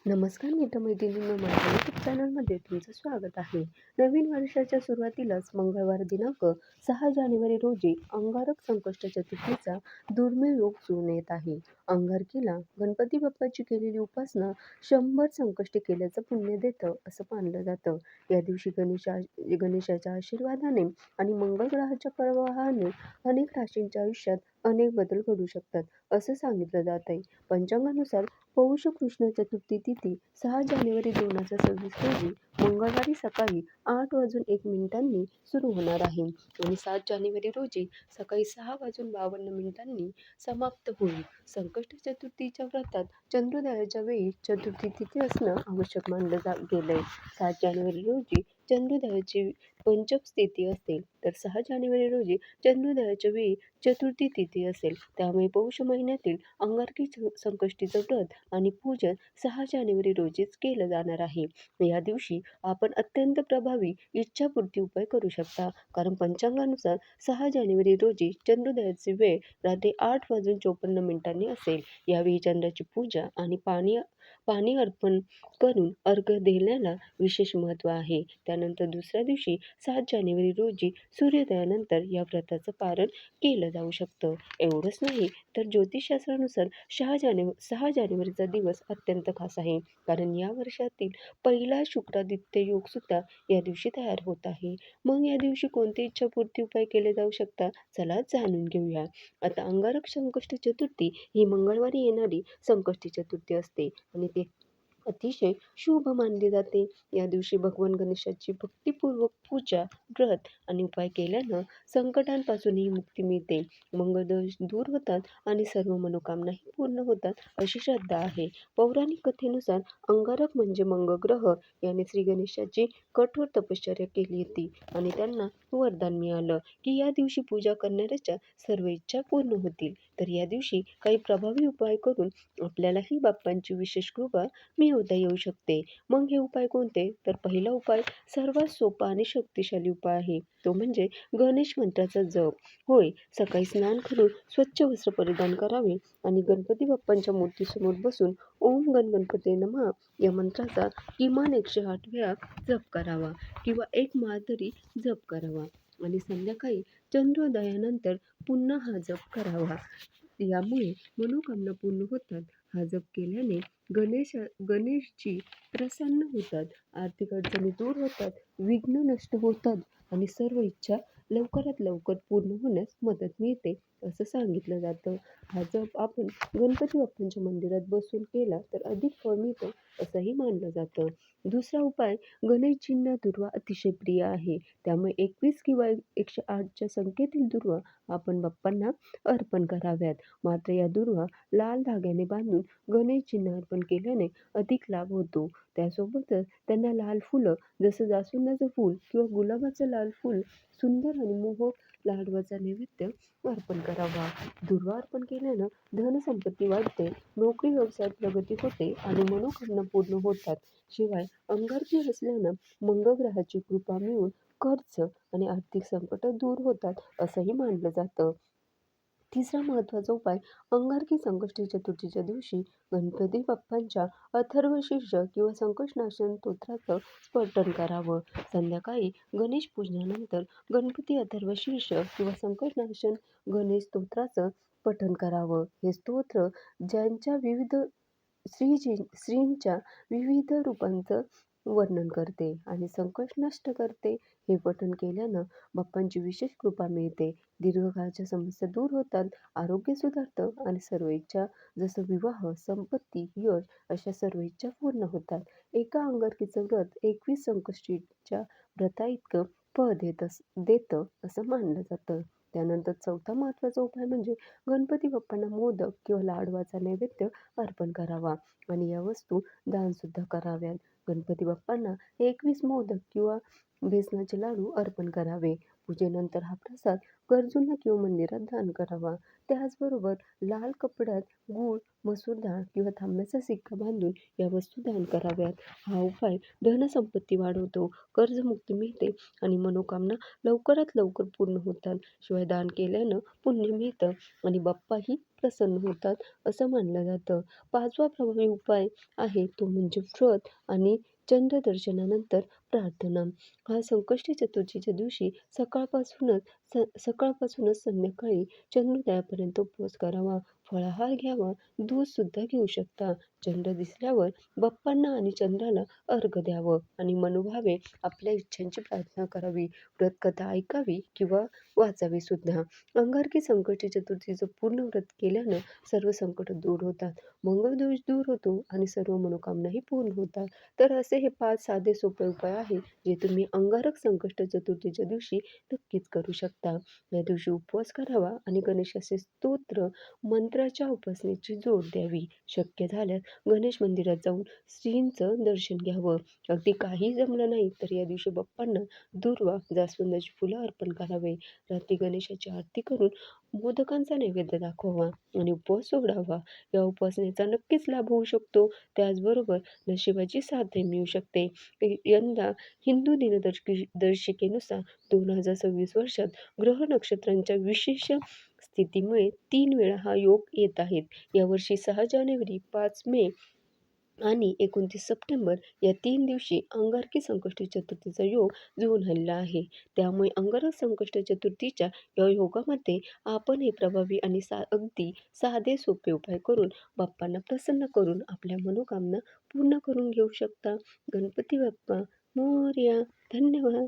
नमस्कार मित्रमैत्रिणींनो, माझ्या यूट्यूब चॅनलमध्ये तुमचं स्वागत आहे. नवीन वर्षाच्या सुरुवातीलाच मंगळवार दिनांक 6 जानेवारी रोजी अंगारक संकष्ट चतुर्थीचा दुर्मिळ योग जुळून येत आहे. अंगारकीला गणपती बाप्पाची केलेली उपासना 100 संकष्टी केल्याचं पुण्य देतं असं मानलं जातं. या दिवशी गणेशाच्या आशीर्वादाने आणि मंगळ ग्रहाच्या प्रवाहाने अनेक राशींच्या आयुष्यात अनेक बदल घडू शकतात असं सांगितलं जात आहे. पंचांगानुसार पौष कृष्ण चतुर्थी तिथी 6 जानेवारी 2026 रोजी मंगळवारी सकाळी 8:01 सुरू होणार आहे आणि 7 जानेवारी रोजी सकाळी 6:52 समाप्त होईल. संकष्ट चतुर्थीच्या व्रतात चंद्रोदयाच्या वेळी चतुर्थी तिथी असणं आवश्यक मानलं गेलंय. 7 जानेवारी रोजी चंद्रोदयाची पंचम स्थिती असेल तर 6 जानेवारी रोजी चंद्रोदयाच्या वेळी चतुर्थी तिथी असेल. त्यामुळे पौष महिन्यातील अंगारकी संकष्टीचं व्रत आणि पूजन 6 जानेवारी रोजीच केलं जाणार आहे. या दिवशी आपण अत्यंत प्रभावी इच्छापूर्ती उपाय करू शकता. कारण पंचांगानुसार 6 जानेवारी रोजी चंद्रोदयाची वेळ रात्री 8:54 असेल. यावेळी चंद्राची पूजा आणि पाणी अर्पण करून अर्घ्य देण्याला विशेष महत्त्व आहे. त्यानंतर दुसऱ्या दिवशी 7 जानेवारी रोजी सूर्योदयानंतर या व्रताचं पारण केलं जाऊ शकतं. एवढंच नाही तर ज्योतिषशास्त्रानुसार 6 जानेवारीचा दिवस अत्यंत खास आहे. कारण या वर्षातील पहिला शुक्रादित्य योग सुद्धा या दिवशी तयार होत आहे. मग या दिवशी कोणते इच्छापूर्ती उपाय केले जाऊ शकतात? चला जाणून घेऊया. आता अंगारक संकष्ट चतुर्थी ही मंगळवारी येणारी संकष्टी चतुर्थी असते आणि ती अतिशय शुभ मानली जाते. या दिवशी भगवान गणेशाची भक्तिपूर्वक पूजा, व्रत आणि उपाय केल्यानं संकटांपासूनही मुक्ती मिळते, मंगळदोष दूर होतात आणि सर्व मनोकामनाही पूर्ण होतात अशी श्रद्धा आहे. पौराणिक कथेनुसार अंगारक म्हणजे मंगळग्रह याने श्री गणेशाची कठोर तपश्चर्या केली होती आणि त्यांना वरदान मिळालं की या दिवशी पूजा करणाऱ्याच्या सर्व इच्छा पूर्ण होतील. तर या दिवशी काही प्रभावी उपाय करून आपल्यालाही बाप्पांची विशेष कृपा मिळवता येऊ शकते. मग हे उपाय कोणते? तर पहिला उपाय सर्वात सोपा आणि शक्तिशाली उपाय आहे. तो म्हणजे गणेश मंत्राचा जप. होय, सकाळी स्नान करून स्वच्छ वस्त्र परिधान करावे आणि गणपती बाप्पांच्या मूर्तीसमोर बसून ओम गण गणपते नमः या मंत्राचा किमान 108 वेळा जप करावा किंवा एक माळ तरी जप करावा आणि संध्याकाळी चंद्रोदयानंतर पुन्हा हा जप करावा. यामुळे मनोकामना पूर्ण होतात. हा जप केल्याने गणेशजी प्रसन्न होतात, आर्थिक अडचणी दूर होतात, विघ्न नष्ट होतात आणि सर्व इच्छा लवकरात लवकर पूर्ण होण्यास मदत मिळते असं सांगितलं जातं. हा जप आपण गणपती बाप्पांच्या मंदिरात बसून केला तर अधिक फळ मिळतं असंही मानलं जातं. दुसरा उपाय, गणेशजींना दुर्वा अतिशय प्रिय आहे. त्यामुळे 21 किंवा 108च्या संख्येतील दुर्वा आपण बाप्पांना अर्पण कराव्यात. मात्र या दुर्वा लाल धाग्याने बांधून गणेशजींना अर्पण केल्याने अधिक लाभ होतो. त्यासोबतच त्यांना लाल फुलं जसं जास्वंदाचं फूल किंवा गुलाबाचं लाल फूल सुंदर आणि मोहक लाडवाचा नैवेद्य अर्पण करावा. दुर्वा अर्पण केल्यानं धनसंपत्ती वाढते, नोकरी व्यवसायात प्रगती होते आणि मनोकामना पूर्ण होतात. शिवाय अंगारकी असल्यानं मंगळ ग्रहाची कृपा मिळून खर्च आणि आर्थिक संकट दूर होतात असंही मानलं जातं. तिसरा महत्त्वाचा उपाय, अंगारकी संकष्टी चतुर्थीच्या दिवशी गणपती बाप्पांच्या अथर्वशीर्ष किंवा संकटनाशन स्तोत्राचं पठण करावं. संध्याकाळी गणेश पूजनानंतर गणपती अथर्वशीर्ष किंवा संकटनाशन गणेश स्तोत्राचं पठण करावं. हे स्तोत्र ज्यांच्या विविध श्रींच्या विविध रूपांचं वर्णन करते आणि संकट नष्ट करते. हे पठण केल्यानं बाप्पांची विशेष कृपा मिळते, दीर्घकाळच्या समस्या दूर होतात, आरोग्य सुधारतं आणि सर्व इच्छा जसं विवाह, संपत्ती, यश अशा सर्व इच्छा पूर्ण होतात. एका अंगारकीचं व्रत 21 संकष्टीच्या व्रताइतकं फळ देतं असं मानलं जातं. त्यानंतर चौथा महत्त्वाचा उपाय म्हणजे गणपती बाप्पांना मोदक किंवा लाडवाचा नैवेद्य अर्पण करावा आणि या वस्तू दानसुद्धा कराव्यात. गणपती बाप्पांना 21 मोदक किंवा बेसनाचे लाडू अर्पण करावे. पूजेनंतर हा प्रसाद गरजूंना किंवा मंदिरात दान करावा. त्याचबरोबर लाल कपड्यात गूळ, मसूर डाळ किंवा तांब्याचा सिक्का बांधून या वस्तू दान कराव्यात. हा उपाय धनसंपत्ती वाढवतो, कर्जमुक्ती मिळते आणि मनोकामना लवकरात लवकर पूर्ण होतात. शिवाय दान केल्यानं पुण्य मिळतं आणि बाप्पाही प्रसन्न होतात असं मानलं जातं. 5वा प्रभावी उपाय आहे तो म्हणजे व्रत आणि चंद्रदर्शनानंतर प्रार्थना. हा संकष्टी चतुर्थीच्या दिवशी सकाळपासूनच संध्याकाळी चंद्रोदयापर्यंत उपवास करावा, फळाहार घ्यावा, दूधसुद्धा घेऊ शकता. चंद्र दिसल्यावर बाप्पांना आणि चंद्राला अर्घ्य द्यावं आणि मनोभावे आपल्या इच्छांची प्रार्थना करावी. व्रतकथा ऐकावी किंवा वाचावी सुद्धा. अंगारकी संकष्टी चतुर्थीचं पूर्ण व्रत केल्यानं सर्व संकट दूर होतात, मंगळदोष दूर होतो आणि सर्व मनोकामनाही पूर्ण होतात. तर असे हे 5 साधे सोपे उपाय आहेत, जे तुम्ही अंगारक संकष्ट चतुर्थीच्या दिवशी नक्कीच करू शकता. या दिवशी उपवास करावा आणि गणेशाचे स्तोत्र, मंत्राच्या उपासनेची जोड द्यावी. शक्य झाल्यास गणेश मंदिरात जाऊन श्रींचं दर्शन घ्यावं. अगदी काही जमलं नाही तर या दिवशी बाप्पांना दूर्वा, जास्वंदाची फुलं अर्पण करावे. रात्री गणेशाची आरती करून मोदकांचा नैवेद्य दाखवावा आणि उपवास सोडावा. या उपासनेचा नक्कीच लाभ होऊ शकतो. त्याचबरोबर नशिबाची साथही मिळू शकते. यंदा हिंदू दर्शिकेनुसार 2026 वर्षात ग्रह नक्षत्रांच्या विशेष स्थितीमुळे 3 वेळा हा योग येत आहेत. यावर्षी 6 जानेवारी, 5 मे आणि 29 सप्टेंबर या 3 दिवशी अंगारकी संकष्टी चतुर्थीचा योग जुळून आलेला आहे. त्यामुळे अंगारक संकष्ट चतुर्थीच्या या योगामध्ये आपण हे प्रभावी आणि अगदी साधे सोपे उपाय करून बाप्पांना प्रसन्न करून आपल्या मनोकामना पूर्ण करून घेऊ शकता. गणपती बाप्पा मोरया. धन्यवाद.